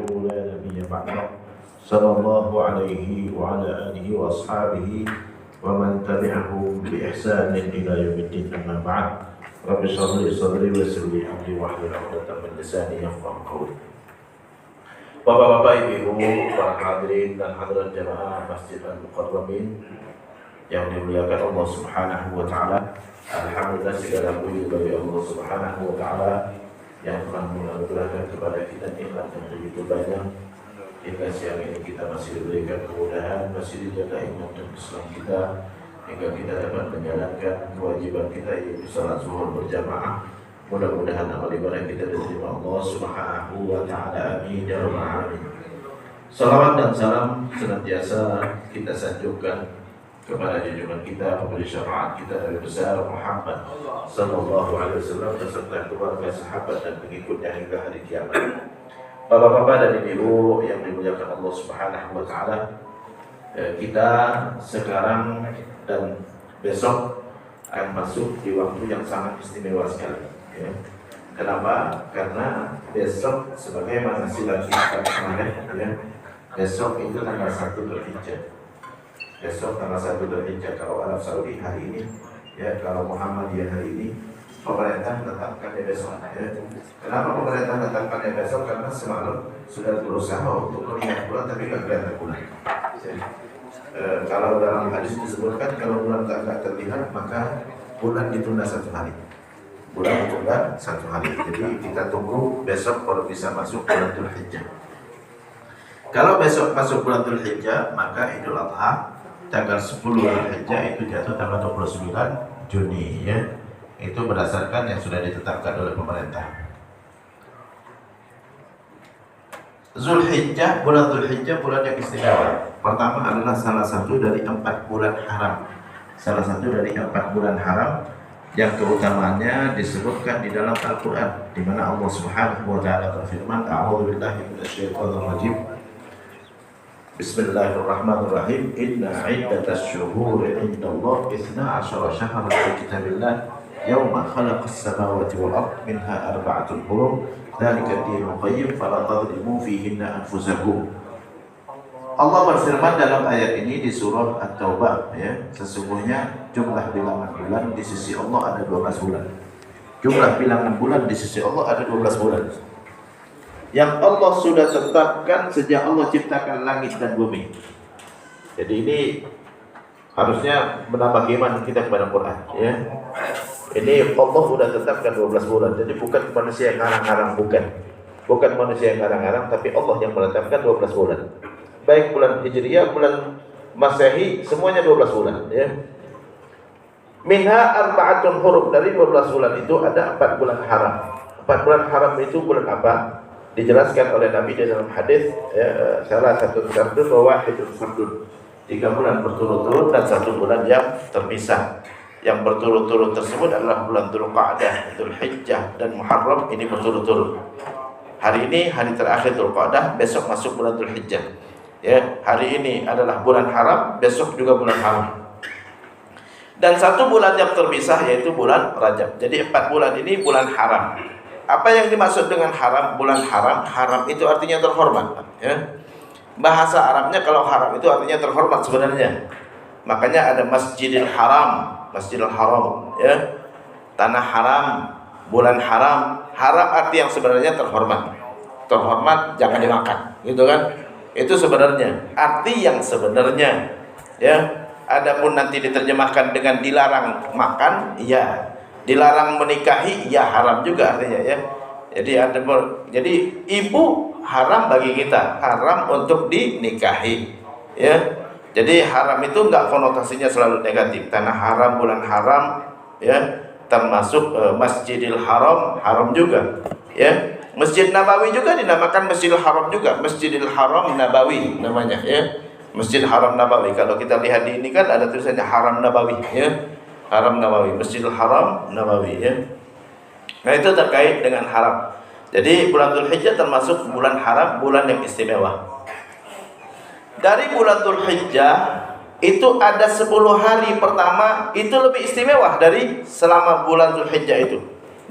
لا نبي بعده صلى الله عليه وعلى آله وأصحابه ومن تبعهم بإحسان إلى يوم الدين. أما بعد رب اشرح لي صدري ويسر لي أمري واحلل عقدة من لساني يفقهوا قولي. Bapak-bapak, ibu-ibu, para hadirin dan hadirat jemaah Masjid Al-Mukarramin yang dimuliakan Allah Subhanahu wa taala. Alhamdulillah, segala puji bagi Allah Subhanahu wa taala yang telah menganugerahkan kepada kita nikmat yang begitu banyak. Hingga siang ini kita masih diberikan kemudahan, masih dijaga iman dan Islam kita, hingga kita dapat menjalankan kewajiban kita, yaitu salat zuhur berjamaah. Mudah-mudahan amal ibadah kita diterima Allah Subhanahu wa taala. Amin ya rabbal alamin. Salawat dan salam senantiasa kita sanjungkan kepada junjungan kita, pemberi syafaat kita Nabi besar Muhammad sallallahu alaihi wasallam beserta keluarga, sahabat dan pengikutnya hingga hari kiamat. Bapak-bapak dan ibu yang dimuliakan Allah Subhanahu wa taala, kita sekarang dan besok akan masuk di waktu yang sangat istimewa sekali. Ya. Kenapa? Karena besok sebagaimana silat kita kemarin, ya, besok itu tanggal 1 Dzulhijjah. Besok tanggal 1 Dzulhijjah kalau Arab Saudi hari ini, ya, kalau Muhammadiyah hari ini, pemerintah tetapkan besok. Ya. Kenapa pemerintah tetapkan besok? Karena semalam sudah berusaha untuk melihat bulan tapi nggak kelihatan bulan. Jadi, kalau dalam hadis disebutkan kalau bulan nggak terlihat maka bulan ditunda 1 hari. Bulan ditunda 1 hari. Jadi kita tunggu besok baru bisa masuk bulan Dzulhijjah. Kalau besok masuk bulan Dzulhijjah, maka Idul Adha tanggal 10 Dzulhijjah itu jatuh tanggal 29 Juni, ya. Itu berdasarkan yang sudah ditetapkan oleh pemerintah. Zulhijjah, bulan Dzulhijjah bulan yang istimewa. Pertama adalah salah satu dari 4 bulan haram. Salah satu dari 4 bulan haram yang keutamaannya disebutkan di dalam Al-Quran, di mana Allah Subhanahu wa taala berfirman, A'udzubillahi minasyaitonirrajim. Bismillahirrahmanirrahim. Inna 'iddatasy syuhuri 'indallahi 12 syahran fi kitabillah yauma khalaqas samawati wal ardh minha arba'atun hurum dzalika ad-dinul qayyim fala tadhlimu fihinna anfusakum. Allah berfirman dalam ayat ini di surah At-Taubah, ya, sesungguhnya jumlah bilangan bulan di sisi Allah ada 12 bulan. Jumlah bilangan bulan di sisi Allah ada 12 bulan. Yang Allah sudah tetapkan sejak Allah ciptakan langit dan bumi. Jadi ini harusnya menambah iman kita kepada Quran, ya. Ini Allah sudah tetapkan 12 bulan. Jadi bukan manusia yang ngarang-ngarang, bukan. Bukan manusia yang ngarang-ngarang, tapi Allah yang menetapkan 12 bulan. Baik bulan Hijriyah, bulan Masehi, semuanya 12 bulan, ya. Minha arba'atun hurum, dari 12 bulan itu ada 4 bulan haram. 4 bulan haram itu bulan apa? Dijelaskan oleh Nabi di dalam hadis, ya, salah satu fardun wa wahidun fardun. 3 bulan berturut-turut dan 1 bulan yang terpisah. Yang berturut-turut tersebut adalah bulan Dzulqa'dah, Dzulhijjah dan Muharram, ini berturut-turut. Hari ini hari terakhir Dzulqa'dah, besok masuk bulan Dzulhijjah. Ya, hari ini adalah bulan haram, besok juga bulan haram. Dan 1 bulan yang terpisah yaitu bulan Rajab. Jadi 4 bulan ini bulan haram. Apa yang dimaksud dengan haram? Bulan haram, haram itu artinya terhormat, ya. Bahasa Arabnya kalau haram itu artinya terhormat sebenarnya. Makanya ada Masjidil Haram, Masjidil Haram, ya. Tanah haram, bulan haram. Haram arti yang sebenarnya terhormat. Terhormat jangan dimakan, gitu kan? Itu sebenarnya arti yang sebenarnya, ya. Adapun nanti diterjemahkan dengan dilarang makan, ya. Dilarang menikahi, ya haram juga artinya, ya. Jadi ibu haram bagi kita, haram untuk dinikahi, ya. Jadi haram itu enggak konotasinya selalu negatif. Tanah haram, bulan haram, ya, termasuk Masjidil Haram, haram juga, ya. Masjid Nabawi juga dinamakan Masjidil Haram juga, Masjidil Haram Nabawi namanya, ya. Masjid Haram Nabawi. Kalau kita lihat di ini kan ada tulisannya Haram Nabawi, ya. Haram Nabawi, Masjidil Haram Nabawi, ya. Nah, itu terkait dengan haram. Jadi bulan Dzulhijjah termasuk bulan haram, bulan yang istimewa. Dari bulan Dzulhijjah itu ada 10 hari pertama itu lebih istimewa dari selama bulan Dzulhijjah itu.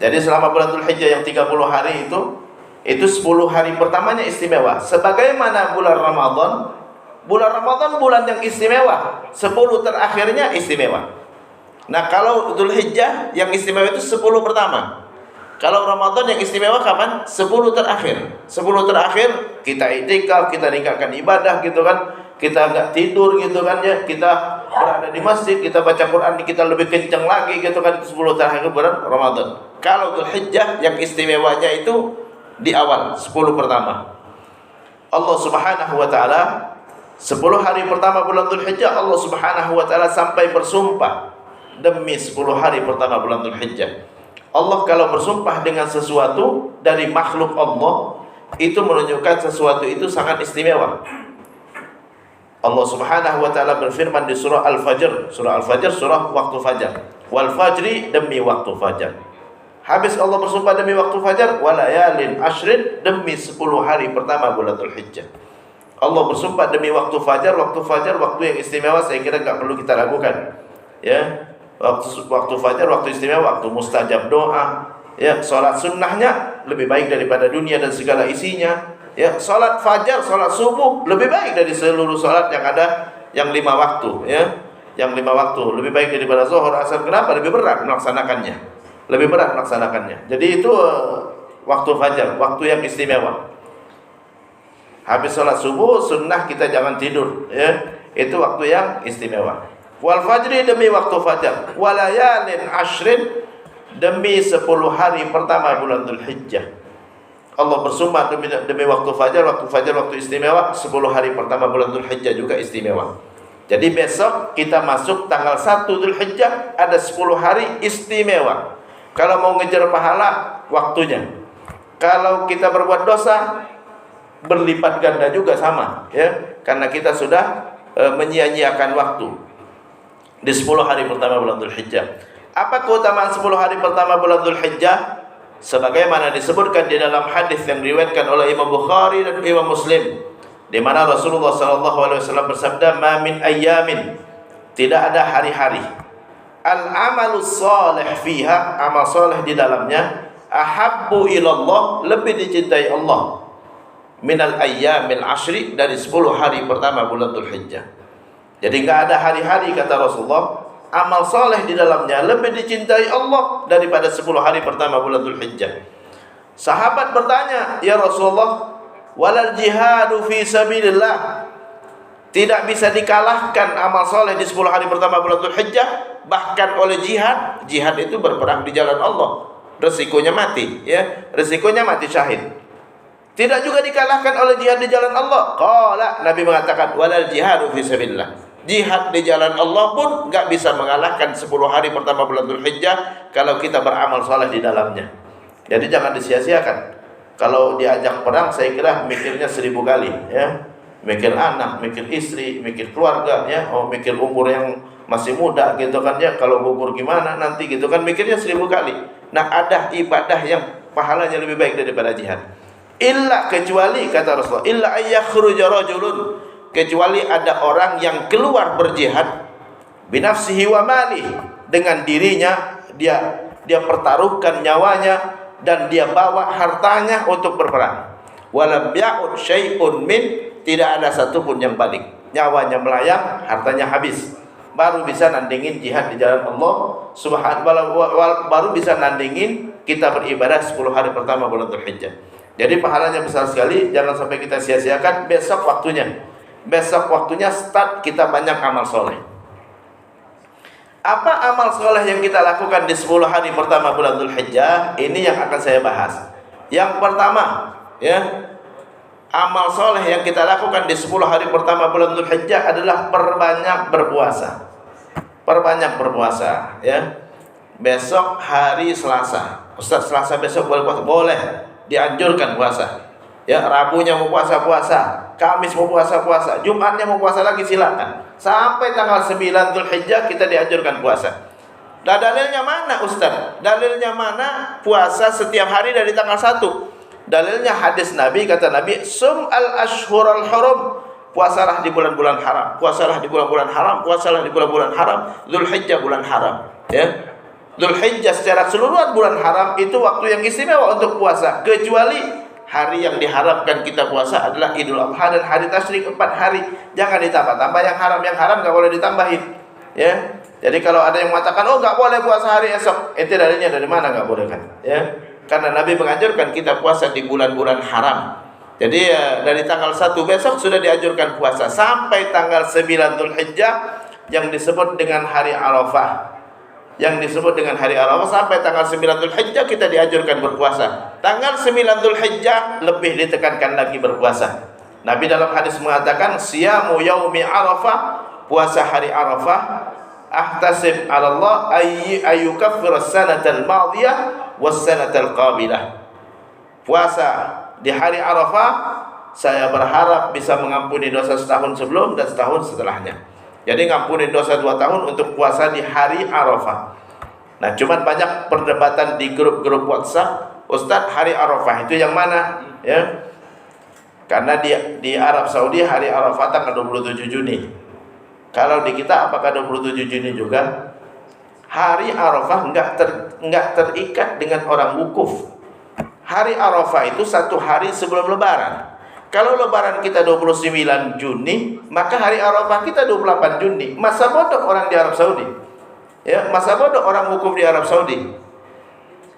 Jadi selama bulan Dzulhijjah yang 30 hari itu Itu 10 hari pertamanya istimewa. Sebagaimana bulan Ramadan, bulan yang istimewa, 10 terakhirnya istimewa. Nah, kalau Dzulhijjah yang istimewa itu 10 pertama. Kalau Ramadan yang istimewa kapan? 10 terakhir. 10 terakhir kita i'tikaf, kita nikahkan ibadah gitu kan. Kita enggak tidur gitu kan ya. Kita berada di masjid, kita baca Quran, kita lebih kencang lagi gitu kan. 10 terakhir bulan Ramadan. Kalau Dzulhijjah yang istimewanya itu di awal 10 pertama. Allah Subhanahu wa taala 10 hari pertama bulan Dzulhijjah, Allah Subhanahu wa taala sampai bersumpah demi 10 hari pertama bulan Dzulhijjah. Allah kalau bersumpah dengan sesuatu dari makhluk Allah, itu menunjukkan sesuatu itu sangat istimewa. Allah Subhanahu wa taala berfirman di surah Al-Fajr, surah waktu fajar. Wal fajri, demi waktu fajar. Habis Allah bersumpah demi waktu fajar, walayalin ashrin, demi 10 hari pertama bulan Dzulhijjah. Allah bersumpah demi waktu fajar, waktu yang istimewa, saya kira enggak perlu kita ragukan. Ya. Waktu fajar, waktu istimewa, waktu mustajab doa. Ya, salat sunnahnya lebih baik daripada dunia dan segala isinya. Ya, salat fajar, salat subuh lebih baik dari seluruh salat yang ada, yang 5 waktu. Ya, yang 5 waktu lebih baik daripada zuhur, asar. Kenapa? Lebih berat melaksanakannya. Jadi itu waktu fajar, waktu yang istimewa. Habis salat subuh, sunnah kita jangan tidur. Ya, itu waktu yang istimewa. Wal fajri, demi waktu fajar. Walayalin ashrin, demi 10 hari pertama bulan Dzulhijjah. Allah bersumpah demi waktu fajar, waktu istimewa. 10 hari pertama bulan Dzulhijjah juga istimewa. Jadi besok kita masuk tanggal 1 Dzulhijjah, ada 10 hari istimewa. Kalau mau ngejar pahala, waktunya. Kalau kita berbuat dosa, berlipat ganda juga sama, ya. Karena kita sudah menyia-nyiakan waktu di 10 hari pertama bulan Dzulhijjah. Apa keutamaan 10 hari pertama bulan Dzulhijjah? Sebagaimana disebutkan di dalam hadis yang diriwayatkan oleh Imam Bukhari dan Imam Muslim, di mana Rasulullah SAW bersabda, "Ma min ayyamin", tidak ada hari-hari, al-amalus salih fiha, amal saleh di dalamnya, ahabbu ilallah, lebih dicintai Allah, minal ayyamil ashri, dari 10 hari pertama bulan Dzulhijjah. Jadi enggak ada hari-hari, kata Rasulullah, amal soleh di dalamnya lebih dicintai Allah daripada 10 hari pertama bulan Dzulhijjah. Sahabat bertanya, "Ya Rasulullah, walal jihadu fi sabilillah?" Tidak bisa dikalahkan amal soleh di 10 hari pertama bulan Dzulhijjah, bahkan oleh jihad. Jihad itu berperang di jalan Allah. Resikonya mati, ya. Resikonya mati syahid. Tidak juga dikalahkan oleh jihad di jalan Allah. Qala, Nabi mengatakan, walal jihadu fi sabilillah. Jihad di jalan Allah pun enggak bisa mengalahkan 10 hari pertama bulan Dzulhijjah kalau kita beramal saleh di dalamnya. Jadi jangan disia-siakan. Kalau diajak perang, saya kira mikirnya 1000 kali, ya. Mikir anak, mikir istri, mikir keluarga, ya. Oh, mikir umur yang masih muda gitu kan, ya. Kalau gugur gimana nanti gitu kan, mikirnya 1000 kali. Nah, ada ibadah yang pahalanya lebih baik daripada jihad. Illa, kecuali, kata Rasulullah, illa ayyakhruja rajulun, kecuali ada orang yang keluar berjihad binafsihi wa malih, dengan dirinya, dia pertaruhkan nyawanya dan dia bawa hartanya untuk berperang. Walam ya'ud syai'un min, tidak ada satupun yang balik. Nyawanya melayang, hartanya habis. Baru bisa nandingin jihad di jalan Allah Subhanahu baru bisa nandingin kita beribadah 10 hari pertama bulan Dzulhijjah. Jadi pahalanya besar sekali, jangan sampai kita sia-siakan. Besok waktunya start kita banyak amal soleh. Apa amal soleh yang kita lakukan di 10 hari pertama bulan Dzulhijjah? Ini yang akan saya bahas. Yang pertama, ya, amal soleh yang kita lakukan di 10 hari pertama bulan Dzulhijjah adalah perbanyak berpuasa. Perbanyak berpuasa, ya. Besok hari Selasa. Ustaz, Selasa besok boleh puasa? Boleh. Dianjurkan puasa. Ya, Rabunya mau puasa-puasa, Kamis mau puasa-puasa, Jumatnya mau puasa lagi, silakan. Sampai tanggal 9 Dzulhijjah kita dianjurkan puasa. Nah, dalilnya mana, Ustaz? Dalilnya mana puasa setiap hari dari tanggal 1? Dalilnya hadis Nabi, kata Nabi, "Sum al-ashhurul hurum." Puasalah di bulan-bulan haram. Puasalah di bulan-bulan haram. Puasalah di bulan-bulan haram. Dzulhijjah bulan haram, ya. Dzulhijjah secara keseluruhan bulan haram, itu waktu yang istimewa untuk puasa, kecuali hari yang diharamkan kita puasa adalah Idul Adha dan hari Tasyrik, 4 hari. Jangan ditambah-tambah yang haram nggak boleh ditambahin. Ya. Jadi kalau ada yang mengatakan, oh nggak boleh puasa hari esok, itu dalilnya dari mana nggak boleh kan? Ya. Karena Nabi menganjurkan kita puasa di bulan-bulan haram. Jadi dari tanggal 1 besok sudah dianjurkan puasa sampai tanggal 9 Dzulhijjah yang disebut dengan hari Arafah. Yang disebut dengan hari Arafah sampai tanggal 9 Dzulhijjah kita dianjurkan berpuasa. Tanggal 9 Dzulhijjah lebih ditekankan lagi berpuasa. Nabi dalam hadis mengatakan, siyamu yaumi Arafah, puasa hari Arafah, ahtasib 'ala Allah ayyukaffira as-sanatal madiyah was-sanatal qabilah. Puasa di hari Arafah saya berharap bisa mengampuni dosa setahun sebelum dan setahun setelahnya. Jadi ngampuni dosa 2 tahun untuk puasa di hari Arafah. Nah, cuman banyak perdebatan di grup-grup WhatsApp, Ustadz hari Arafah itu yang mana? Ya. Karena di Arab Saudi hari Arafah tanggal 27 Juni. Kalau di kita apakah 27 Juni juga? Hari Arafah enggak terikat dengan orang wukuf. Hari Arafah itu 1 hari sebelum Lebaran. Kalau Lebaran kita 29 Juni, maka hari Arafah kita 28 Juni. Masa bodoh orang di Arab Saudi. Ya, masa bodoh orang wukuf di Arab Saudi.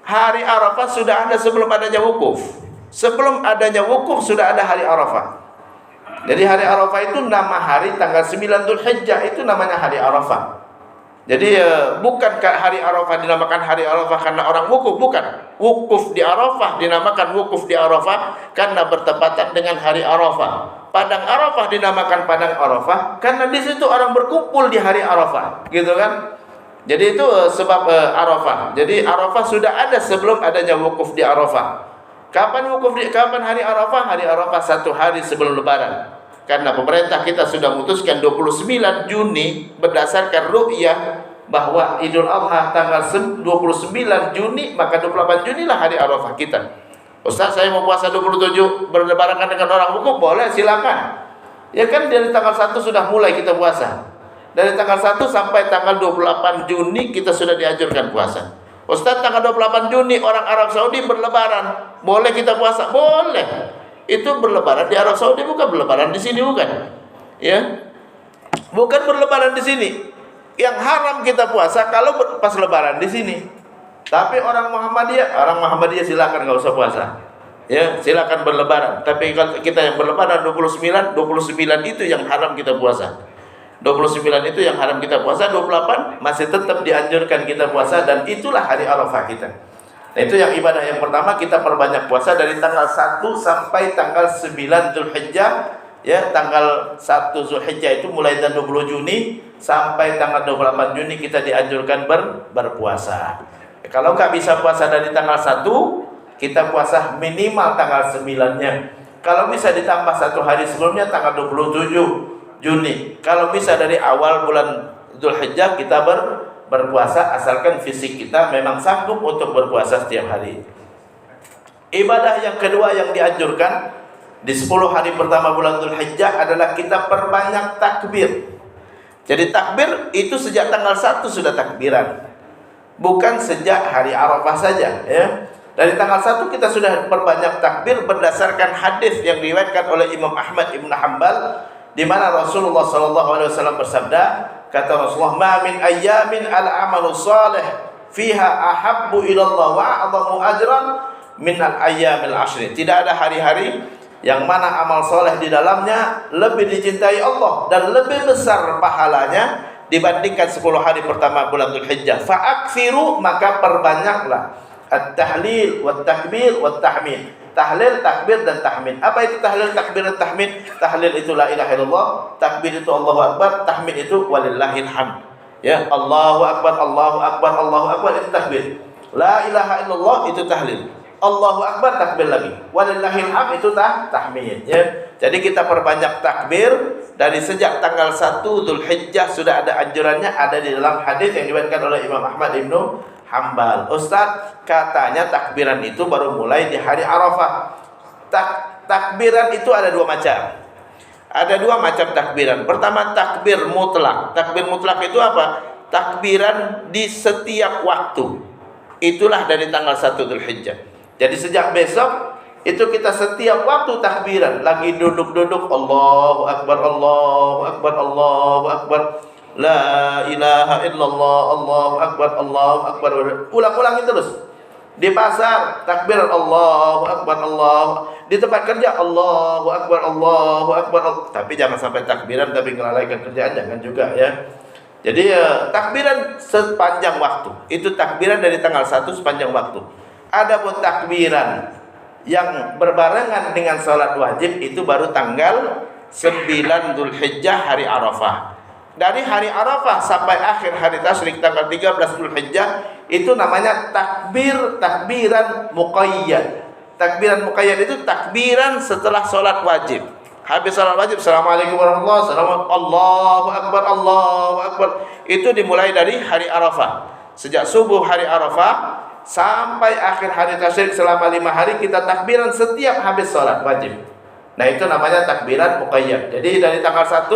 Hari Arafah sudah ada sebelum adanya wukuf. Sebelum adanya wukuf sudah ada hari Arafah. Jadi hari Arafah itu nama hari tanggal 9 Dzulhijjah itu namanya hari Arafah. Jadi bukan hari Arafah dinamakan hari Arafah karena orang wukuf, bukan. Wukuf di Arafah dinamakan wukuf di Arafah karena bertepatan dengan hari Arafah. Padang Arafah dinamakan padang Arafah karena di situ orang berkumpul di hari Arafah, gitu kan? Jadi itu sebab Arafah. Jadi Arafah sudah ada sebelum adanya wukuf di Arafah. Kapan hari Arafah? Hari Arafah 1 hari sebelum Lebaran. Karena pemerintah kita sudah memutuskan 29 Juni berdasarkan ru'yah bahwa Idul Adha tanggal 29 Juni, maka 28 Juni lah hari Arafah kita. Ustaz, saya mau puasa 27 berlebaran dengan orang wukuf, boleh, silakan. Ya kan dari tanggal 1 sudah mulai kita puasa. Dari tanggal 1 sampai tanggal 28 Juni kita sudah dianjurkan puasa. Ustaz, tanggal 28 Juni orang Arab Saudi berlebaran, boleh kita puasa? Boleh. Itu berlebaran di Arab Saudi, bukan berlebaran di sini, bukan. Ya. Bukan berlebaran di sini. Yang haram kita puasa kalau pas lebaran di sini. Tapi orang Muhammadiyah silakan enggak usah puasa. Ya, silakan berlebaran. Tapi kalau kita yang berlebaran 29 itu yang haram kita puasa. 29 itu yang haram kita puasa, 28 masih tetap dianjurkan kita puasa dan itulah hari Arafah kita. Nah, itu yang ibadah yang pertama, kita perbanyak puasa dari tanggal 1 sampai tanggal 9 Dzulhijjah. Ya, tanggal 1 Dzulhijjah itu mulai dari 20 Juni sampai tanggal 28 Juni kita dianjurkan berpuasa. Kalau nggak bisa puasa dari tanggal 1, kita puasa minimal tanggal 9-nya. Kalau bisa ditambah 1 hari sebelumnya tanggal 27 Juni. Kalau bisa dari awal bulan Dzulhijjah kita berpuasa asalkan fisik kita memang sanggup untuk berpuasa setiap hari. Ibadah yang kedua yang dianjurkan di 10 hari pertama bulan Dzulhijjah adalah kita perbanyak takbir. Jadi takbir itu sejak tanggal 1 sudah takbiran. Bukan sejak hari Arafah saja, ya. Dari tanggal 1 kita sudah perbanyak takbir berdasarkan hadis yang diriwayatkan oleh Imam Ahmad Ibn Hanbal di mana Rasulullah SAW bersabda, kata Rasulullah, "Ma min ayyamin al-amalu salih fiha ahabbu ila Allah wa a'zamu ajran min al-ayyamil ashri." Tidak ada hari-hari yang mana amal soleh di dalamnya lebih dicintai Allah dan lebih besar pahalanya dibandingkan 10 hari pertama bulan Dzulhijjah. Fa'akthiru, maka perbanyaklah at-tahlil wat-takbir wat-tahmid. Tahlil, takbir dan tahmid. Apa itu tahlil, takbir dan tahmid? Tahlil itu la ilaha illallah, takbir itu Allahu akbar, tahmid itu walillahil hamd. Ya, Allahu akbar, Allahu akbar, Allahu akbar itu takbir. La ilaha illallah itu tahlil. Allahu akbar takbir lagi. Walillahil hamd itu tahmid, ya. Jadi kita perbanyak takbir dari sejak tanggal 1 Dzulhijjah sudah ada anjurannya, ada di dalam hadis yang diriwayatkan oleh Imam Ahmad Ibnu Hambal. Ustaz, katanya takbiran itu baru mulai di hari Arafah. Takbiran itu ada 2 macam. Ada 2 macam takbiran. Pertama, takbir mutlak. Takbir mutlak itu apa? Takbiran di setiap waktu. Itulah dari tanggal 1 Dzulhijjah. Jadi sejak besok Itu kita setiap waktu takbiran, lagi duduk-duduk Allahu Akbar, Allahu Akbar, Allahu Akbar, la ilaha illallah, Allahu Akbar, Allahu Akbar. Ulang-ulangi terus. Di pasar takbiran Allahu Akbar, Allah. Di tempat kerja Allahu Akbar, Allahu Akbar. Tapi jangan sampai takbiran tapi melalaikan kerjaan, jangan juga ya. Jadi takbiran sepanjang waktu. Itu takbiran dari tanggal 1 sepanjang waktu. Adapun takbiran yang berbarengan dengan salat wajib itu baru tanggal 9 Dzulhijjah, hari Arafah. Dari hari Arafah sampai akhir hari tasyrik tanggal 13 Dzulhijjah itu namanya takbiran muqayyad. Takbiran muqayyad itu takbiran setelah salat wajib. Habis salat wajib, Assalamualaikum warahmatullahi wabarakatuh, Allahu Akbar, Allahu Akbar. Itu dimulai dari hari Arafah. Sejak subuh hari Arafah sampai akhir hari tasyrik selama 5 hari kita takbiran setiap habis sholat wajib. Nah itu namanya takbiran muqayyad. Jadi dari tanggal 1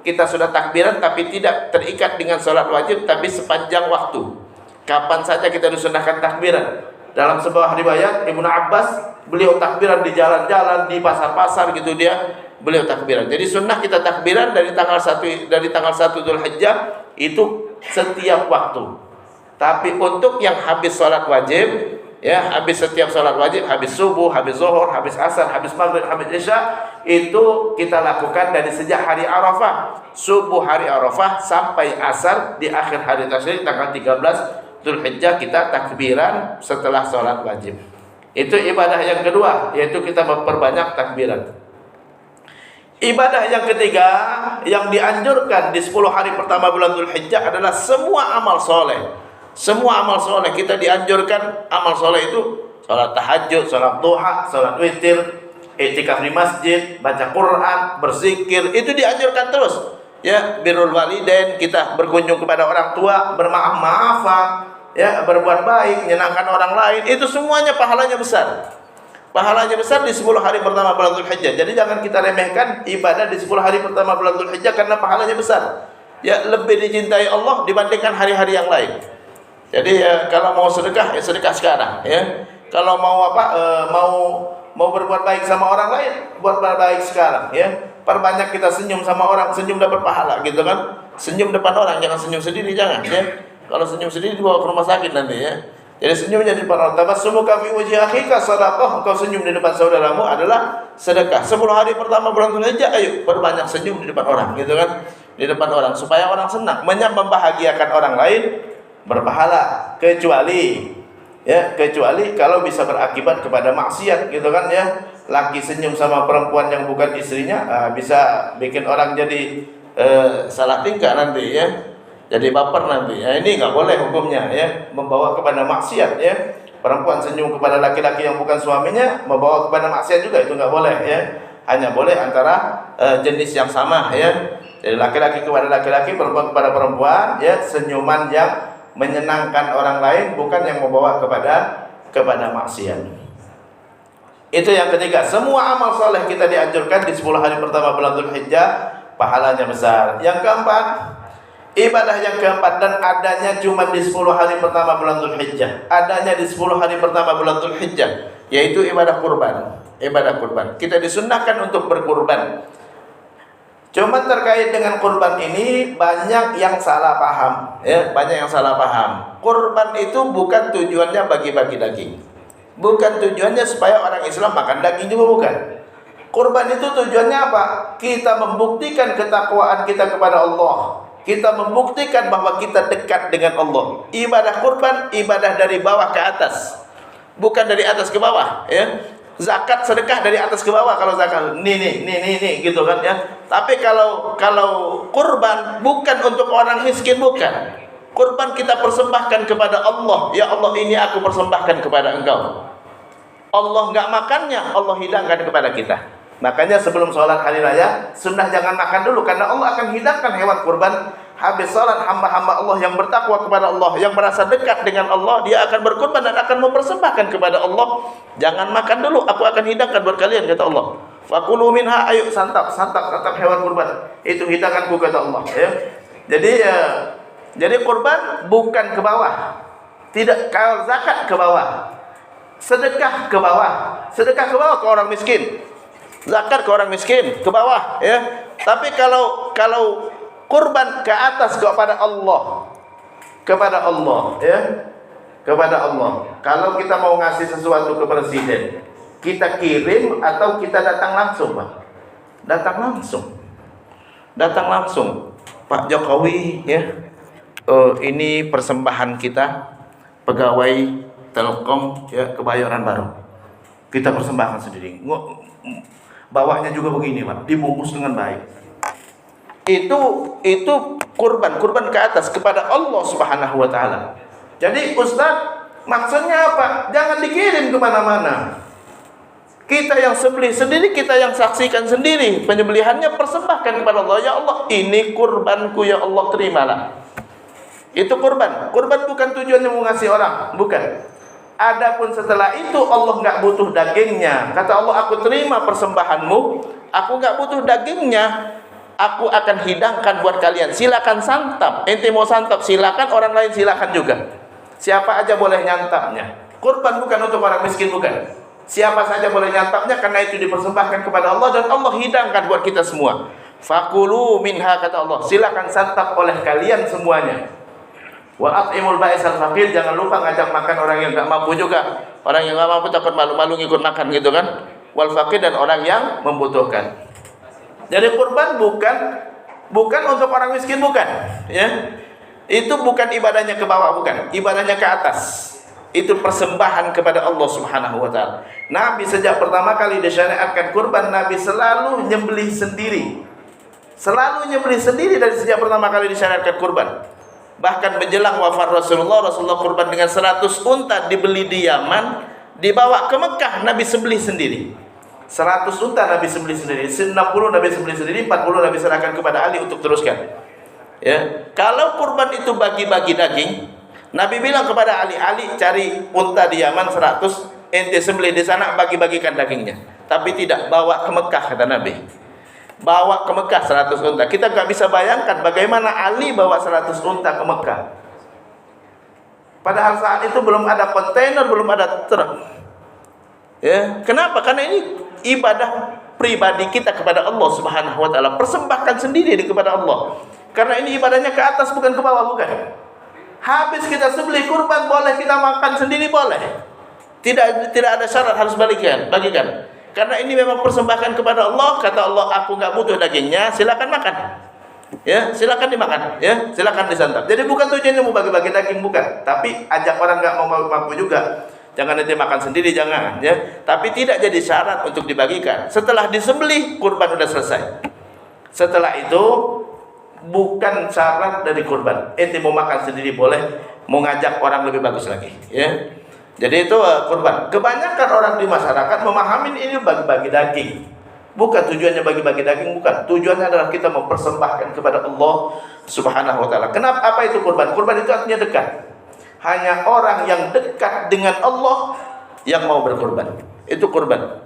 kita sudah takbiran tapi tidak terikat dengan sholat wajib, tapi sepanjang waktu. Kapan saja kita disunahkan takbiran. Dalam sebuah riwayat Ibnu Abbas, beliau takbiran di jalan-jalan, di pasar-pasar gitu beliau takbiran. Jadi sunnah kita takbiran dari tanggal 1 Dzulhijjah itu setiap waktu. Tapi untuk yang habis sholat wajib, ya habis setiap sholat wajib, habis subuh, habis zuhur, habis asar, habis maghrib, habis isya, itu kita lakukan dari sejak hari Arafah, subuh hari Arafah sampai asar di akhir hari tasyrik tanggal 13 Dzulhijjah kita takbiran setelah sholat wajib. Itu ibadah yang kedua, yaitu kita memperbanyak takbiran. Ibadah yang ketiga yang dianjurkan di 10 hari pertama bulan Dzulhijjah adalah semua amal soleh. Semua amal soleh kita dianjurkan. Amal soleh itu sholat tahajud, sholat duha, sholat witir, i'tikaf di masjid, baca Quran, berzikir, itu dianjurkan terus. Ya, birrul walidain, kita berkunjung kepada orang tua, bermaaf-maafan, ya, berbuat baik, menyenangkan orang lain, itu semuanya pahalanya besar. Pahalanya besar di 10 hari pertama bulan Dzulhijjah. Jadi jangan kita remehkan ibadah di 10 hari pertama bulan Dzulhijjah karena pahalanya besar. Ya, lebih dicintai Allah dibandingkan hari-hari yang lain. Jadi kalau mau sedekah, ya sedekah sekarang, ya. Kalau mau mau berbuat baik sama orang lain, buat baik sekarang, ya. Perbanyak kita senyum sama orang, senyum dapat pahala, gitu kan? Senyum depan orang, jangan senyum sendiri, jangan, ya. Kalau senyum sendiri dibawa ke rumah sakit nanti, ya. Jadi senyumnya di depan orang. Tabassumuka fi wajhi akhika shadaqah. Engkau senyum di depan saudaramu adalah sedekah. 10 hari pertama bulan Dzulhijjah, ayo perbanyak senyum di depan orang, gitu kan? Di depan orang supaya orang senang, membahagiakan orang lain berpahala, kecuali kalau bisa berakibat kepada maksiat, gitu kan ya. Laki senyum sama perempuan yang bukan istrinya, bisa bikin orang jadi salah tingkah nanti, ya. Jadi baper nanti. Ya, ini nggak boleh hukumnya, ya. Membawa kepada maksiat, ya. Perempuan senyum kepada laki-laki yang bukan suaminya membawa kepada maksiat juga, itu nggak boleh, ya. Hanya boleh antara jenis yang sama, ya. Jadi laki-laki kepada laki-laki, perempuan kepada perempuan, ya. Senyuman yang menyenangkan orang lain, bukan yang membawa kepada maksiat. Itu yang ketiga. Semua amal soleh kita dianjurkan di 10 hari pertama bulan Dzulhijjah, pahalanya besar. Yang keempat, ibadah yang keempat dan adanya cuma di 10 hari pertama bulan Dzulhijjah. Adanya di 10 hari pertama bulan Dzulhijjah, yaitu ibadah kurban. Ibadah kurban. Kita disunnahkan untuk berkurban. Cuma terkait dengan kurban ini banyak yang salah paham, ya, banyak yang salah paham. Kurban itu bukan tujuannya bagi-bagi daging, bukan tujuannya supaya orang Islam makan daging juga, bukan. Kurban itu tujuannya apa? Kita membuktikan ketakwaan kita kepada Allah. Kita membuktikan bahwa kita dekat dengan Allah. Ibadah kurban ibadah dari bawah ke atas, bukan dari atas ke bawah, ya. Zakat sedekah dari atas ke bawah kalau zakat. Nih gitu kan, ya. Tapi kalau kurban bukan untuk orang miskin, bukan. Kurban kita persembahkan kepada Allah. Ya Allah, ini aku persembahkan kepada Engkau. Allah enggak makannya, Allah hidangkan kepada kita. Makanya sebelum sholat hari raya, sunnah jangan makan dulu, karena Allah akan hidangkan hewan kurban. Habis sholat, hamba-hamba Allah yang bertakwa kepada Allah, yang merasa dekat dengan Allah, dia akan berkurban dan akan mempersembahkan kepada Allah. Jangan makan dulu, aku akan hidangkan buat kalian, kata Allah. Fakulu minha, ayo santap hewan kurban. Itu hidanganku, kata Allah, ya. Jadi kurban bukan ke bawah. Tidak, kalau zakat ke bawah. sedekah ke bawah. Sedekah ke bawah ke orang miskin. Zakat ke orang miskin, ke bawah, ya. Tapi kalau kurban ke atas kepada Allah. Kepada Allah, ya. Kepada Allah. Kalau kita mau ngasih sesuatu ke presiden, kita kirim atau kita datang langsung, Pak? Datang langsung. Datang langsung. Pak Jokowi, ya. Ini persembahan kita pegawai Telkom, ya, Kebayoran Baru. Kita persembahkan sendiri. Bawahnya juga begini, Pak, dibungkus dengan baik. Itu kurban ke atas kepada Allah Subhanahu wa taala. Jadi Ustaz, maksudnya apa? Jangan dikirim kemana-mana. Kita yang sembelih sendiri, kita yang saksikan sendiri penyembelihannya, persembahkan kepada Allah. Ya Allah, ini kurbanku, ya Allah, terimalah. Itu kurban. Kurban bukan tujuannya mau ngasih orang, bukan. Adapun setelah itu Allah nggak butuh dagingnya. Kata Allah, aku terima persembahanmu, aku nggak butuh dagingnya. Aku akan hidangkan buat kalian. Silakan santap. Ente mau santap silakan, orang lain silakan juga. Siapa aja boleh nyantapnya. Kurban bukan untuk orang miskin, bukan. Siapa saja boleh nyantapnya karena itu dipersembahkan kepada Allah dan Allah hidangkan buat kita semua. Fakulu minha, kata Allah. Silakan santap oleh kalian semuanya. Wa at'imul ba'isal faqir, jangan lupa ngajak makan orang yang enggak mampu juga. Orang yang enggak mampu takut malu-malu ngikut makan gitu kan. Wal faqir, dan orang yang membutuhkan. Jadi kurban bukan untuk orang miskin, bukan, ya. Itu bukan ibadahnya ke bawah, bukan. Ibadahnya ke atas. Itu persembahan kepada Allah Subhanahu wa taala. Nabi sejak pertama kali disyariatkan kurban, Nabi selalu nyembelih sendiri. Selalu nyembelih sendiri dari sejak pertama kali disyariatkan kurban. Bahkan menjelang wafat Rasulullah kurban dengan 100 unta dibeli di Yaman, dibawa ke Mekah, Nabi sembelih sendiri. 100 unta Nabi sembelih sendiri, 60 Nabi sembelih sendiri, 40 Nabi serahkan kepada Ali untuk teruskan. Ya, kalau kurban itu bagi-bagi daging, Nabi bilang kepada Ali, cari unta di Yaman 100, ente sembelih di sana, bagi-bagikan dagingnya. Tapi tidak bawa ke Mekah, kata Nabi. Bawa ke Mekah 100 unta. Kita nggak bisa bayangkan bagaimana Ali bawa 100 unta ke Mekah. Padahal saat itu belum ada kontainer, belum ada truk. Ya, kenapa? Karena ini ibadah pribadi kita kepada Allah Subhanahu wa taala. Persembahkan sendiri kepada Allah. Karena ini ibadahnya ke atas, bukan ke bawah, bukan. Habis kita sembelih kurban, boleh kita makan sendiri, boleh. Tidak ada syarat harus bagikan. Karena ini memang persembahkan kepada Allah. Kata Allah, aku nggak butuh dagingnya, silakan makan. Ya, silakan dimakan. Ya, silakan disantap. Jadi bukan tujuannya mau bagi-bagi daging, bukan. Tapi ajak orang nggak mau mampu juga. Jangan nanti makan sendiri, jangan. Ya, tapi tidak jadi syarat untuk dibagikan. Setelah disembelih, kurban sudah selesai. Setelah itu bukan syarat dari kurban. Ente mau makan sendiri boleh, mau ngajak orang lebih bagus lagi. Ya. Jadi itu kurban. Kebanyakan orang di masyarakat memahami ini bagi-bagi daging. Bukan tujuannya bagi-bagi daging, bukan. Tujuannya adalah kita mempersembahkan kepada Allah Subhanahu wa taala. Kenapa? Apa itu kurban? Kurban itu artinya dekat. Hanya orang yang dekat dengan Allah yang mau berkurban. Itu kurban.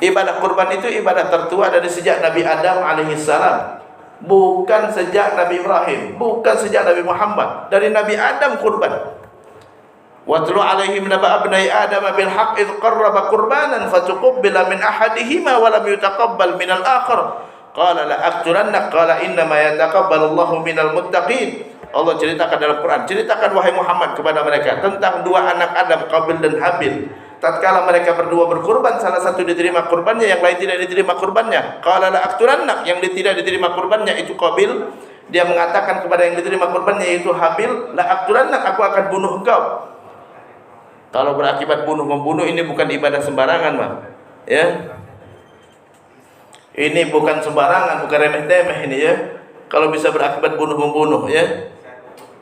Ibadah kurban itu ibadah tertua dari sejak Nabi Adam alaihissalam. Bukan sejak Nabi Ibrahim, bukan sejak Nabi Muhammad. Dari Nabi Adam kurban. Watlu alaihim naba abnai Adam bil haqq id qarraba qurbanan fatuqabbala min ahadihima wa lam yutaqabbal min al-akhar. Qala la aqtulannak qala inna ma yataqabbalu Allahu minal muttaqin. Allah ceritakan dalam Quran, ceritakan wahai Muhammad kepada mereka tentang dua anak Adam, Qabil dan Habil. Tatkala mereka berdua berkurban, salah satu diterima kurbannya, yang lain tidak diterima kurbannya. Qala la aqtulannak, yang tidak diterima kurbannya itu Qabil. Dia mengatakan kepada yang diterima kurbannya yaitu Habil, la aqtulannak, aku akan bunuh engkau. Kalau berakibat bunuh-membunuh, ini bukan ibadah sembarangan, Bang. Ya. Ini bukan sembarangan, bukan remeh-temeh ini, ya. Kalau bisa berakibat bunuh-membunuh, ya.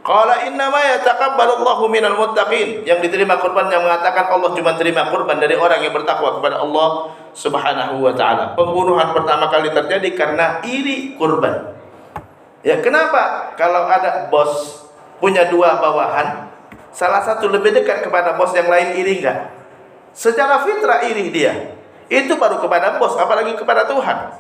Qala inna ma yataqabbalu Allahu minal muttaqin. Yang diterima kurban yang mengatakan Allah cuma terima kurban dari orang yang bertakwa kepada Allah Subhanahu wa taala. Pembunuhan pertama kali terjadi karena iri kurban. Ya, kenapa? Kalau ada bos punya dua bawahan, salah satu lebih dekat kepada bos yang lain, iri enggak? Secara fitrah iri dia. Itu baru kepada bos, apalagi kepada Tuhan,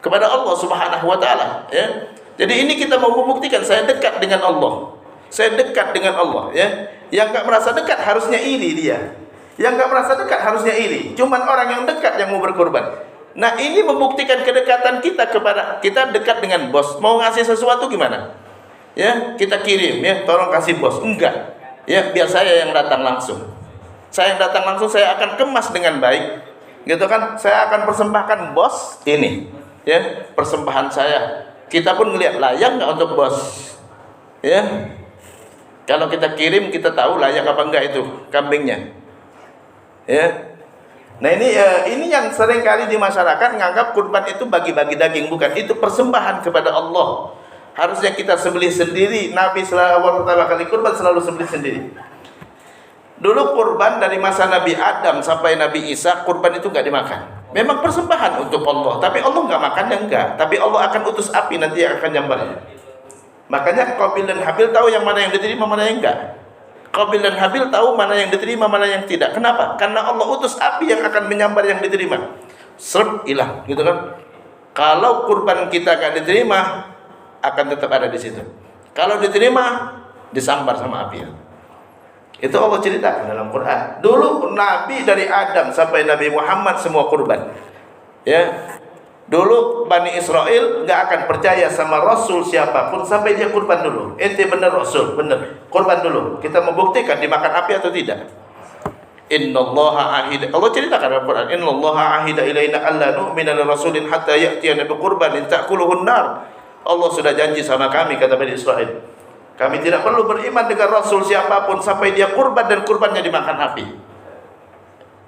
kepada Allah Subhanahu wa taala, ya. Jadi ini kita mau membuktikan saya dekat dengan Allah. Saya dekat dengan Allah, ya. Yang enggak merasa dekat harusnya iri dia. Yang nggak merasa dekat harusnya iri. Cuman orang yang dekat yang mau berkorban. Nah, ini membuktikan kedekatan kita kepada kita dekat dengan bos. Mau ngasih sesuatu gimana? Ya, kita kirim ya, tolong kasih bos. Enggak. Ya, biar saya yang datang langsung. Saya yang datang langsung, saya akan kemas dengan baik. Gitu kan? Saya akan persembahkan bos ini. Ya, persembahan saya. Kita pun ngelihat layak nggak untuk bos. Ya. Kalau kita kirim, kita tahu layak apa enggak itu kambingnya. Ya. Nah, ini yang sering kali di masyarakat nganggap kurban itu bagi-bagi daging, bukan, itu persembahan kepada Allah. Harusnya kita sembelih sendiri. Nabi selawat pertama kali kurban selalu sembelih sendiri. Dulu kurban dari masa Nabi Adam sampai Nabi Isa, kurban itu nggak dimakan. Memang persembahan untuk Allah, tapi Allah nggak makannya, enggak. Tapi Allah akan utus api nanti yang akan nyambarnya. Makanya Qabil dan Habil tahu yang mana yang diterima, mana yang enggak. Qabil dan Habil tahu mana yang diterima, mana yang tidak. Kenapa? Karena Allah utus api yang akan menyambar yang diterima. Serp, hilang, gitu kan? Kalau kurban kita gak diterima, akan tetap ada di situ. Kalau diterima, disambar sama api. Itu Allah ceritakan dalam Quran. Dulu Nabi dari Adam sampai Nabi Muhammad semua kurban. Ya. Dulu Bani Israel nggak akan percaya sama Rasul siapapun sampai dia kurban dulu. Ente bener Rasul, bener. Kurban dulu. Kita membuktikan dimakan api atau tidak. Innallaha ahida. Allah ceritakan dalam Quran. Innallaha ahida ilaina alla nu'mina li rasulin hatta ya'tiyana bi qurbanin ta'kuluhun nar. Allah sudah janji sama kami, kata Bani Israel. Kami tidak perlu beriman dengan Rasul siapapun sampai dia kurban dan kurbannya dimakan api.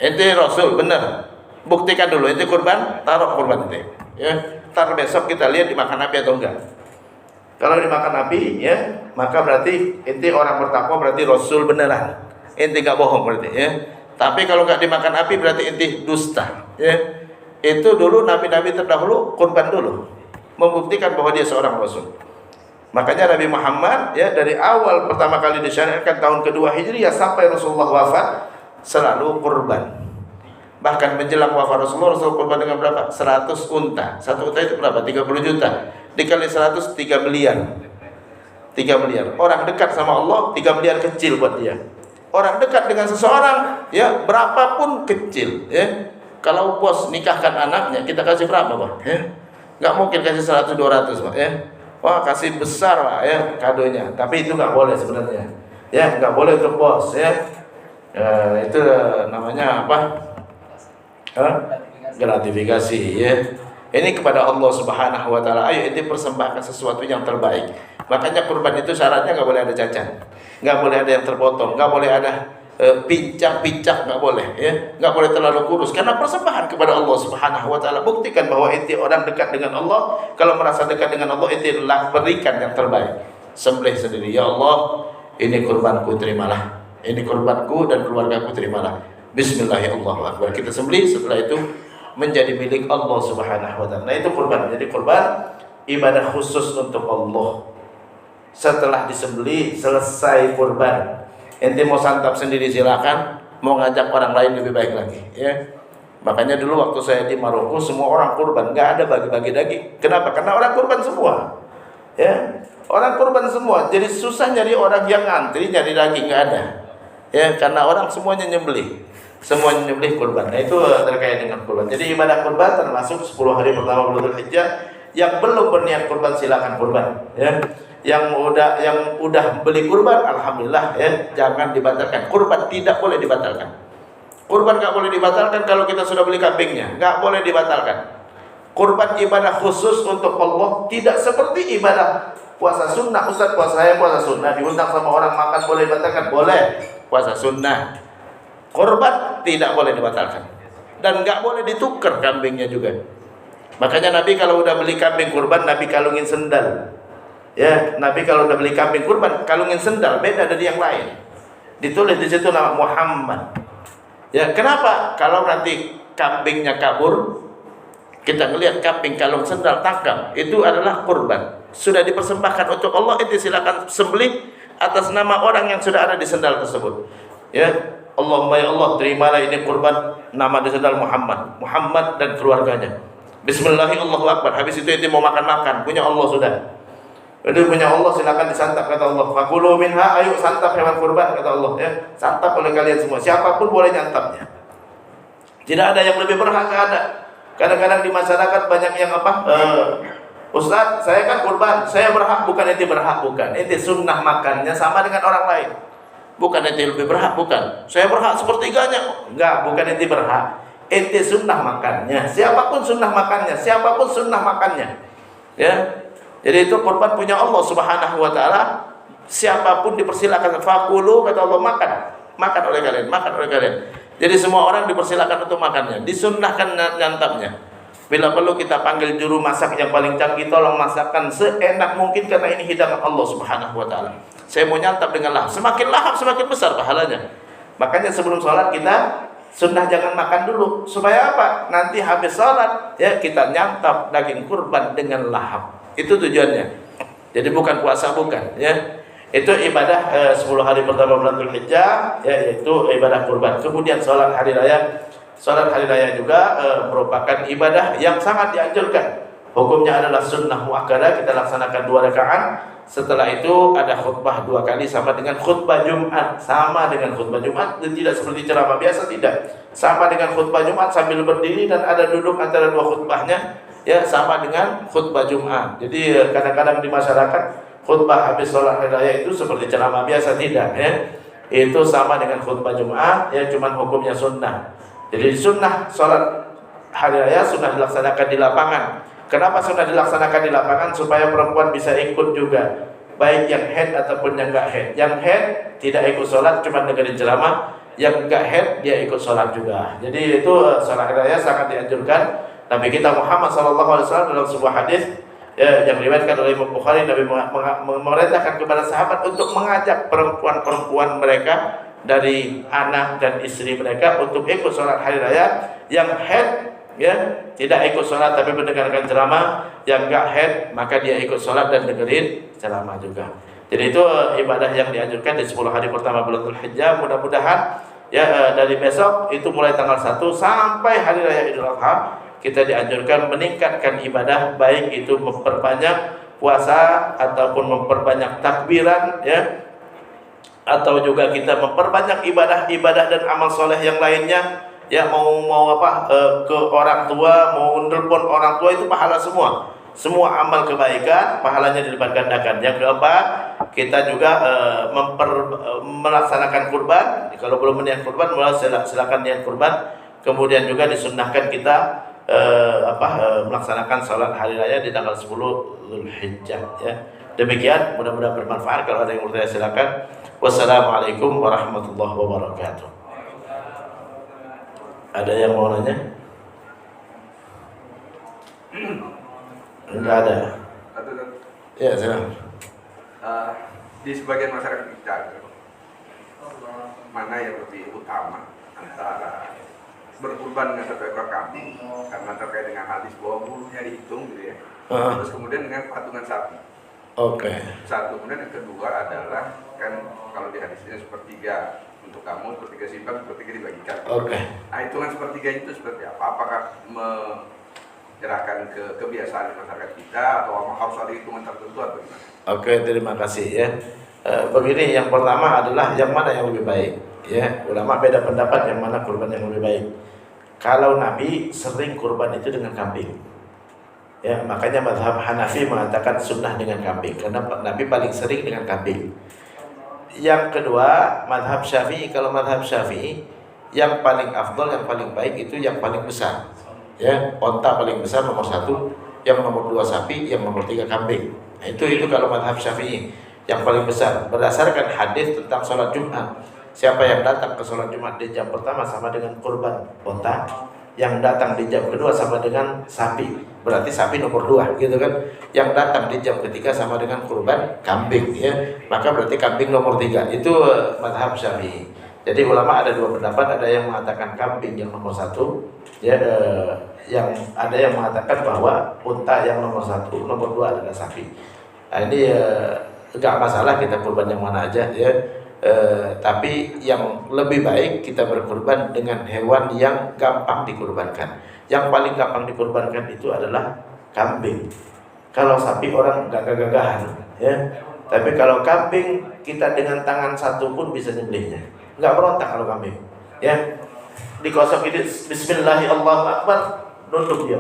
Ente Rasul, bener. Buktikan dulu, ente kurban, taruh kurban ente. Ya, ntar besok kita lihat dimakan api atau enggak. Kalau dimakan api, ya, maka berarti ente orang bertakwa, berarti Rasul beneran. Ente enggak bohong berarti, ya. Tapi kalau enggak dimakan api berarti ente dusta, ya. Itu dulu nabi-nabi terdahulu kurban dulu, membuktikan bahwa dia seorang Rasul. Makanya Nabi Muhammad, ya, dari awal pertama kali disyariatkan tahun kedua Hijriah sampai Rasulullah wafat selalu kurban. Bahkan menjelang wafat Rasulullah, Rasul kurban dengan berapa? 100 unta. Satu unta itu berapa? 30 juta. Dikali 100, 3 miliar. 3 miliar. Orang dekat sama Allah, 3 miliar kecil buat dia. Orang dekat dengan seseorang, ya, berapapun kecil, ya. Kalau bos nikahkan anaknya, kita kasih berapa, Pak? Ya. Nggak mungkin kasih 100, 200, Pak, ya. Wah, kasih besar, Pak, ya, kadonya. Tapi itu nggak boleh sebenarnya. Ya, nggak boleh untuk bos, ya. Itu namanya apa? Gratifikasi, ya. Ini kepada Allah Subhanahu wa taala. Ayo ente persembahkan sesuatu yang terbaik. Makanya kurban itu syaratnya nggak boleh ada cacat, nggak boleh ada yang terpotong, nggak boleh ada pincang-pincang, nggak boleh, ya. Nggak boleh terlalu kurus, karena persembahan kepada Allah Subhanahu wa taala. Buktikan bahwa ente orang dekat dengan Allah. Kalau merasa dekat dengan Allah, ente berikan yang terbaik. Sembelih sendiri, ya Allah, ini kurbanku, terimalah. Ini kurbanku dan keluargaku, terimalah. Bismillahirrahmanirrahim. Kita sembelih, setelah itu menjadi milik Allah Subhanahu wa taala. Nah, itu kurban. Jadi kurban ibadah khusus untuk Allah. Setelah disembelih, selesai kurban. Ente mau santap sendiri silakan, mau ngajak orang lain lebih baik lagi, ya. Makanya dulu waktu saya di Maroko, semua orang kurban, nggak ada bagi-bagi daging. Kenapa? Karena orang kurban semua. Ya. Orang kurban semua. Jadi susah nyari orang yang ngantri nyari daging, nggak ada. Ya, karena orang semuanya nyembelih. Semuanya nyembelih kurban. Nah, itu terkait dengan kurban. Jadi ibadah kurban termasuk 10 hari pertama bulan Dzulhijjah. Yang belum berniat kurban silakan kurban, ya. Yang udah beli kurban, alhamdulillah, ya, jangan dibatalkan. Kurban tidak boleh dibatalkan. Kurban nggak boleh dibatalkan kalau kita sudah beli kambingnya, nggak boleh dibatalkan. Kurban ibadah khusus untuk Allah, tidak seperti ibadah puasa sunnah. Ustaz, puasa saya puasa sunnah, diundang sama orang makan boleh dibatalkan? Boleh, puasa sunnah. Kurban tidak boleh dibatalkan, dan nggak boleh ditukar kambingnya juga. Makanya Nabi kalau udah beli kambing kurban, Nabi kalungin sendal. Ya, Nabi kalau udah beli kambing kurban, kalungin sendal, beda dari yang lain. Ditulis di situ nama Muhammad. Ya, kenapa? Kalau nanti kambingnya kabur, kita ngelihat kambing kalung sendal tangkap, itu adalah kurban. Sudah dipersembahkan untuk Allah, itu silakan sembelih atas nama orang yang sudah ada di sendal tersebut. Ya, Allahumma ya Allah, terimalah ini kurban, nama di sendal Muhammad, Muhammad dan keluarganya. Bismillahirrahmanirrahim. Habis itu mau makan-makan, punya Allah sudah. Itu punya Allah, silakan disantap kata Allah. Fakulu minha, ayo santap hewan kurban kata Allah ya. Santap oleh kalian semua. Siapapun boleh nyantapnya. Tidak ada yang lebih berhak, tidak ada. Kadang-kadang di masyarakat banyak yang Ustaz, saya kan kurban, saya berhak, bukan ente berhak, bukan. Ente sunnah makannya sama dengan orang lain. Bukan ente lebih berhak, bukan. Saya berhak sepertiganya. Enggak, bukan ente berhak. Ente sunnah makannya. Siapapun sunnah makannya, siapapun sunnah makannya. Ya. Jadi itu kurban punya Allah Subhanahu wa taala. Siapapun dipersilakan, fakulu kata Allah, makan oleh kalian, makan oleh kalian. Jadi semua orang dipersilakan untuk makannya, disunnahkan nyantapnya. Bila perlu kita panggil juru masak yang paling canggih, tolong masakkan seenak mungkin karena ini hidangan Allah Subhanahu wa taala. Saya mau nyantap dengan lahap. Semakin lahap semakin besar pahalanya. Makanya sebelum sholat kita sunnah jangan makan dulu. Supaya apa? Nanti habis sholat ya kita nyantap daging kurban dengan lahap. Itu tujuannya. Jadi bukan puasa, bukan ya. Itu ibadah 10 hari pertama bulan Dzulhijjah ya, yaitu ibadah kurban. Kemudian sholat hari raya. Sholat hari raya juga merupakan ibadah yang sangat dianjurkan. Hukumnya adalah sunnah muakkadah, kita laksanakan 2 rakaat. Setelah itu ada khutbah 2 kali sama dengan khutbah Jumat. Sama dengan khutbah Jumat, dan tidak seperti ceramah biasa, tidak. Sama dengan khutbah Jumat sambil berdiri dan ada duduk antara 2 khutbahnya. Ya, sama dengan khutbah Jumat. Jadi kadang-kadang di masyarakat khutbah habis sholat hari raya itu seperti ceramah biasa, tidak ya. Itu sama dengan khutbah Jumat ya, cuman hukumnya sunnah. Jadi sunnah sholat hari raya sunnah dilaksanakan di lapangan. Kenapa sunnah dilaksanakan di lapangan? Supaya perempuan bisa ikut juga, baik yang head ataupun yang enggak head. Yang head tidak ikut sholat, cuma dengerin ceramah. Yang enggak head dia ikut sholat juga. Jadi itu sholat hari raya sangat dianjurkan. Nabi kita Muhammad SAW dalam sebuah hadis ya, yang diriwayatkan oleh Imam Bukhari, Nabi memerintahkan kepada sahabat untuk mengajak perempuan-perempuan mereka dari anak dan istri mereka untuk ikut sholat hari raya. Yang head ya tidak ikut sholat tapi mendengarkan ceramah. Yang enggak head maka dia ikut sholat dan dengerin ceramah juga. Jadi itu ibadah yang dianjurkan di 10 hari pertama bulan Dzulhijjah. Mudah-mudahan ya dari besok itu mulai tanggal 1 sampai hari raya Idul Adha kita dianjurkan meningkatkan ibadah, baik itu memperbanyak puasa ataupun memperbanyak takbiran ya, atau juga kita memperbanyak ibadah-ibadah dan amal soleh yang lainnya ya. Mau ke orang tua, mau nelpon orang tua, itu pahala semua amal kebaikan pahalanya dilipat gandakan. Yang keempat, kita juga melaksanakan kurban. Kalau belum niat kurban, silakan niat kurban. Kemudian juga disunnahkan kita melaksanakan salat hari raya di tanggal 10 Dzulhijjah ya. Demikian, mudah-mudahan bermanfaat. Kalau ada yang bertanya silakan. Wassalamualaikum warahmatullahi wabarakatuh. Ada yang mau nanya? Enggak ada. Ya, silakan. Di sebagian masyarakat kita, mana yang lebih utama antara berkurban dengan 1 ekor kambing karena terkait dengan hadis bahwa bulunya dihitung gitu ya. Terus kemudian dengan patungan sapi. Oke. Satu, kemudian yang kedua adalah kan kalau di hadisnya sepertiga untuk kamu, sepertiga simpang, sepertiga dibagikan. Oke. Nah, hitungan sepertiga itu seperti apa? Apakah menyerahkan ke kebiasaan di masyarakat kita atau harus ada hitungan tertentu atau gimana? Oke, terima kasih ya. Begini, yang pertama adalah yang mana yang lebih baik ya. Ulama beda pendapat yang mana kurban yang lebih baik. Kalau Nabi sering kurban itu dengan kambing ya, makanya mazhab Hanafi mengatakan sunnah dengan kambing karena Nabi paling sering dengan kambing. Yang kedua, mazhab Syafi'i. Kalau mazhab Syafi'i, yang paling afdal, yang paling baik itu yang paling besar ya. Onta paling besar nomor 1, yang nomor 2 sapi, yang nomor 3 kambing. Nah, itu kalau mazhab Syafi'i yang paling besar berdasarkan hadis tentang sholat Jumat. Siapa yang datang ke sholat Jumat di jam pertama sama dengan kurban onta, yang datang di jam kedua sama dengan sapi, berarti sapi nomor 2 gitu kan. Yang datang di jam ketiga sama dengan kurban kambing ya, maka berarti kambing nomor 3. Itu mazhab Syafi'i. Jadi ulama ada 2 pendapat, ada yang mengatakan kambing yang nomor 1 ya, yang ada yang mengatakan bahwa unta yang nomor 1, nomor 2 adalah sapi. Nah, ini enggak masalah kita kurban yang mana aja ya. Tapi yang lebih baik kita berkurban dengan hewan yang gampang dikurbankan. Yang paling gampang dikurbankan itu adalah kambing. Kalau sapi orang gagah-gagahan ya. Tapi kalau kambing kita dengan tangan satu pun bisa nyembelihnya, nggak berontak kalau kambing, ya. Dikosok ini Bismillahirrahmanirrahim, Allahu Akbar, nunduk dia,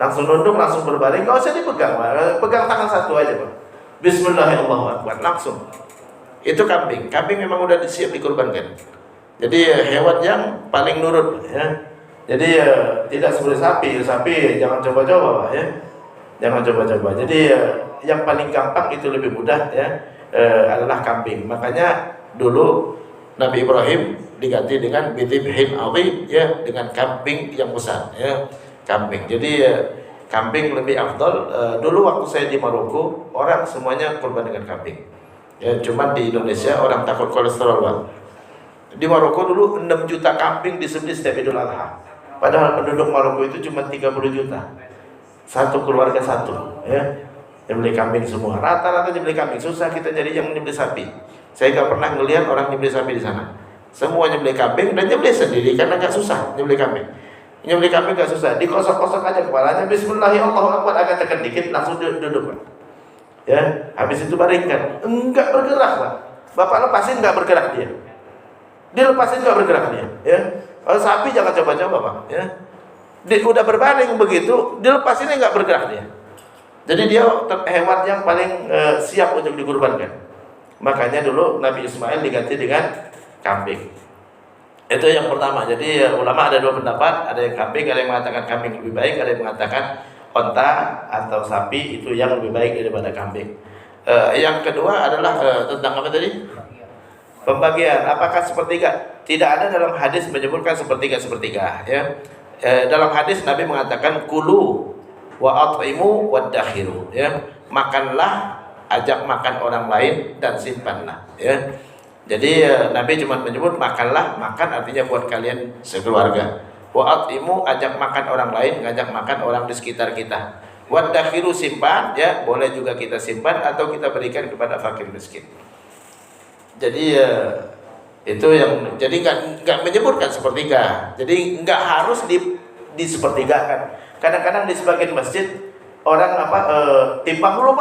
langsung nunduk, langsung berbaring, nggak usah dipegang, pegang tangan satu aja Pak. Bismillahirrahmanirrahim, Allahu Akbar, langsung. Itu kambing. Kambing memang udah siap dikurbankan. Jadi hewan yang paling nurut, ya. Jadi tidak seperti sapi. Sapi jangan coba-coba Pak, ya. Jangan coba-coba. Jadi yang paling gampang itu lebih mudah, ya, adalah kambing. Makanya dulu Nabi Ibrahim diganti dengan bidhibhin azim, ya, dengan kambing yang besar, ya, kambing. Jadi kambing lebih afdal. Dulu waktu saya di Maroko, orang semuanya kurban dengan kambing. Ya, cuman di Indonesia orang takut kolesterol Bang. Di Maroko dulu 6 juta kambing disembelih setiap Idul Adha. Padahal penduduk Maroko itu cuma 30 juta. Satu keluarga satu, ya. Nyembelih kambing semua. Rata-rata nyembelih kambing. Susah kita jadi yang nyembelih sapi. Saya nggak pernah ngelihat orang nyembelih sapi di sana. Semua nyembelih kambing dan nyembelih sendiri karena nggak susah nyembelih kambing. Nyembelih kambing nggak susah. Dikosok-kosok aja kepalanya. Bismillahirrahmanirrahim, agak tekan dikit langsung duduk. Ya, habis itu baringkan, enggak bergerak Pak. Bapak lepasin enggak bergerak dia. Dilepasin enggak bergerak dia, ya. Kalau sapi jangan coba-coba Pak, ya. Dia udah berbaring begitu, dilepasinnya enggak bergerak dia. Jadi dia hewan yang paling siap untuk dikurbankan. Makanya dulu Nabi Ismail diganti dengan kambing. Itu yang pertama. Jadi ulama ada dua pendapat, ada yang kambing, ada yang mengatakan kambing lebih baik, ada yang mengatakan onta atau sapi itu yang lebih baik daripada kambing. Yang kedua adalah tentang apa tadi? Pembagian. Apakah sepertiga? Tidak ada dalam hadis menyebutkan sepertiga, ya. Dalam hadis Nabi mengatakan kulu wa at'imu wa dakhiru, ya. Makanlah, ajak makan orang lain dan simpanlah, ya. Jadi Nabi cuma menyebut makanlah, makan artinya buat kalian sekeluarga. Wa'atimu, ajak makan orang lain, ngajak makan orang di sekitar kita. Wadakhiru, simpan, ya, boleh juga kita simpan atau kita berikan kepada fakir miskin. Jadi itu yang, jadi nggak menyebutkan sepertiga. Jadi nggak harus disepertigakan. Kadang-kadang di sebagian masjid orang timbang dulu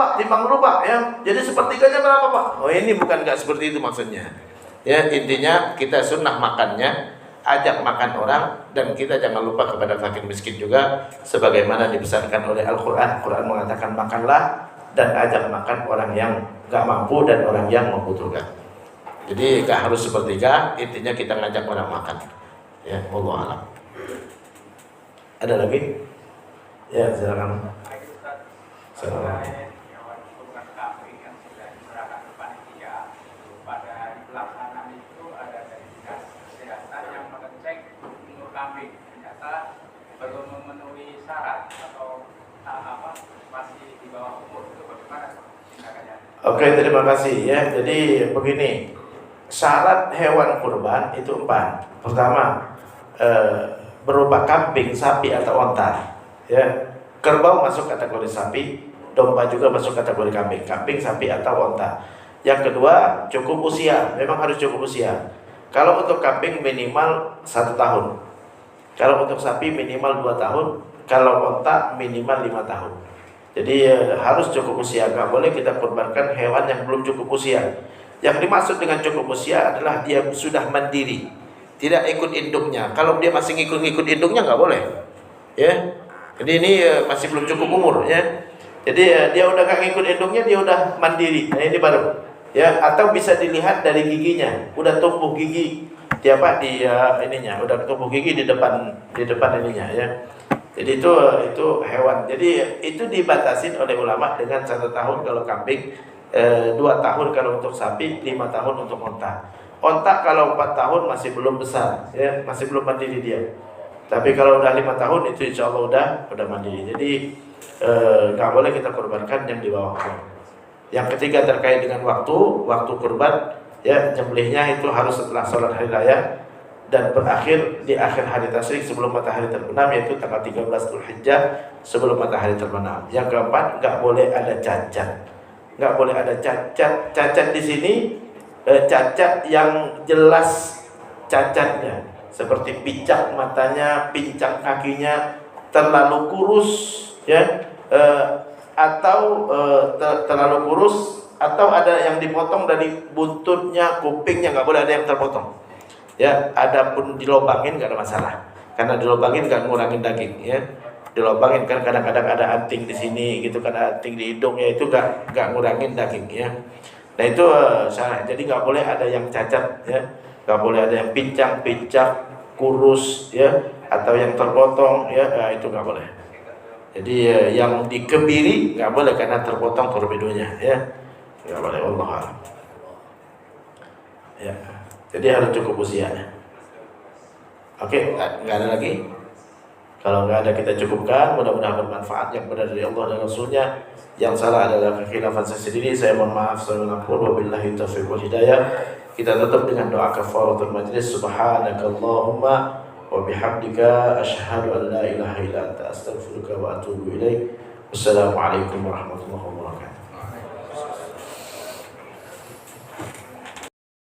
Pak, ya. Jadi sepertiganya berapa Pak? Oh ini bukan, nggak seperti itu maksudnya. Ya, intinya kita sunnah makannya, ajak makan orang, dan kita jangan lupa kepada fakir miskin juga sebagaimana dipesankan oleh Al-Qur'an. Quran mengatakan makanlah dan ajak makan orang yang gak mampu dan orang yang membutuhkan. Jadi gak harus sepertiga, intinya kita ngajak orang makan. Ya, wallahu a'lam. Ada lagi? Ya, silakan. Silakan. Belum memenuhi syarat atau masih di bawah umur, itu bagaimana tindakannya? Oke, terima kasih, ya. Jadi begini, syarat hewan kurban itu 4. Pertama, berupa kambing, sapi atau onta, ya. Kerbau masuk kategori sapi, domba juga masuk kategori kambing, sapi atau onta. Yang kedua, cukup usia, memang harus cukup usia. Kalau untuk kambing minimal 1 tahun. Kalau untuk sapi minimal 2 tahun, kalau onta minimal 5 tahun. Jadi harus cukup usia, nggak boleh kita kurbankan hewan yang belum cukup usia. Yang dimaksud dengan cukup usia adalah dia sudah mandiri, tidak ikut induknya. Kalau dia masih ngikut induknya nggak boleh, ya. Jadi ini masih belum cukup umur, ya. Jadi dia udah nggak ngikut induknya, dia udah mandiri. Nah ini baru, ya. Atau bisa dilihat dari giginya, udah tumbuh gigi. Di ininya udah tumbuh gigi di depan ininya, ya. Jadi itu hewan. Jadi itu dibatasin oleh ulama dengan 1 tahun kalau kambing, 2 tahun kalau untuk sapi, 5 tahun untuk onta. Onta kalau 4 tahun masih belum besar, ya, masih belum mandiri dia. Tapi kalau udah 5 tahun itu insya Allah udah mandiri. Jadi nggak boleh kita kurbankan yang di bawah umur. Yang ketiga terkait dengan waktu kurban. Ya, nyembelihnya itu harus setelah sholat hari raya dan berakhir di akhir hari tasyrik sebelum matahari terbenam, yaitu tanggal 13 Dzulhijjah sebelum matahari terbenam. Yang keempat, nggak boleh ada cacat. Nggak boleh ada cacat. Cacat di sini cacat yang jelas cacatnya, seperti pincang matanya, pincang kakinya, terlalu kurus, ya. atau terlalu kurus, atau ada yang dipotong dari buntutnya, kupingnya, nggak boleh ada yang terpotong. Ya, adapun dilobangin nggak ada masalah, karena dilobangin nggak ngurangin daging. Ya, dilobangin kan kadang-kadang ada anting di sini gitu, kan anting di hidungnya, itu nggak ngurangin daging. Ya, nah itu salah. Jadi nggak boleh ada yang cacat. Ya, nggak boleh ada yang pincang, kurus, ya, atau yang terpotong. Ya, itu nggak boleh. Jadi yang dikebiri nggak boleh karena terpotong torpedonya. Ya, nggak boleh. Allah alam. Ya, jadi harus cukup usianya. Oke, nggak ada lagi. Kalau nggak ada kita cukupkan. Mudah-mudahan bermanfaat. Yang benar dari Allah dan Rasulnya, yang salah adalah kekhilafan saya sendiri. Saya mohon maaf. Wabillahi taufiq wal hidayah. Kita tutup dengan doa kafaratul majlis. Subhanakallahumma wa bihamdika asyhadu an la ilaha illa anta astaghfiruka wa atubu ilaik. Wassalamualaikum warahmatullahi wabarakatuh.